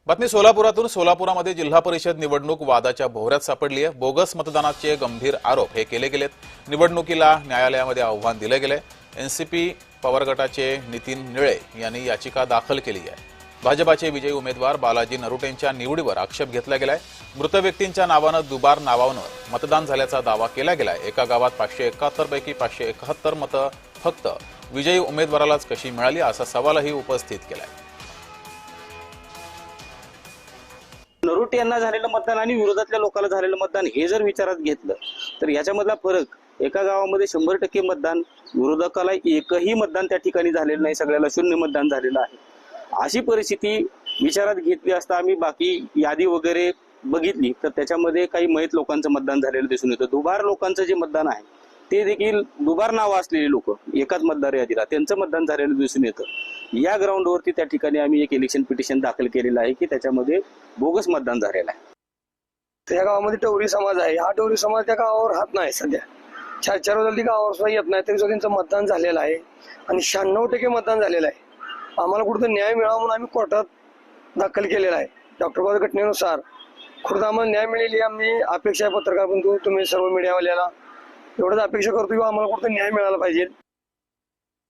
बातमी सोलापुरातून. सोलापुरामध्ये जिल्हा परिषद निवडणूक वादाच्या भोवऱ्यात सापडली आहे. बोगस मतदानाचे गंभीर आरोप हे केले गेलेत. निवडणुकीला न्यायालयामध्ये आव्हान दिले गेले. एनसीपी पवार गटाचे नितीन निळे यांनी याचिका दाखल केली आहे. भाजपाचे विजयी उमेदवार बालाजी नरुटेंच्या निवडीवर आक्षेप घेतला गेलाय. मृत व्यक्तींच्या नावानं दुबार नावांवर मतदान झाल्याचा दावा केला गेलाय. एका गावात 571 पैकी 571 मतं फक्त विजयी उमेदवारालाच कशी मिळाली असा सवालही उपस्थित केलाय. नरुटे यांना झालेलं मतदान आणि विरोधातल्या लोकांना झालेलं मतदान हे जर विचारात घेतलं तर याच्यामधला फरक, एका गावामध्ये 100% मतदान, विरोधकाला एकही मतदान त्या ठिकाणी झालेलं नाही, सगळ्याला 0 मतदान झालेलं आहे. अशी परिस्थिती विचारात घेतली असता आम्ही बाकी यादी वगैरे बघितली तर त्याच्यामध्ये काही मयत लोकांचं मतदान झालेलं दिसून येतं. दुबार लोकांचं जे मतदान आहे ते देखील दुबार नावं असलेली लोक एकाच मतदार यादीला त्यांचं मतदान झालेलं दिसून येतं. या ग्राउंडवरती त्या ठिकाणी आम्ही एक इलेक्शन पिटिशन दाखल केलेलं आहे की त्याच्यामध्ये बोगस मतदान झालेलं आहे. त्या गावामध्ये टवरी समाज आहे. हा टवरी समाज त्या गावावर राहत नाही. सध्या 4 वर्षांनी गावावर सुद्धा येत नाही, तरी सुद्धा त्यांचं मतदान झालेलं आहे आणि 96% मतदान झालेलं आहे. आम्हाला कुठं न्याय मिळावा म्हणून आम्ही कोर्टात दाखल केलेला आहे. डॉक्टर बाबा घटनेनुसार खुर्द आम्हाला न्याय मिळेल आम्ही अपेक्षा आहे. पत्रकार बंधू, तुम्ही सर्व मीडियावाल्याला एवढंच अपेक्षा करतो की आम्हाला कुठं न्याय मिळाला पाहिजे.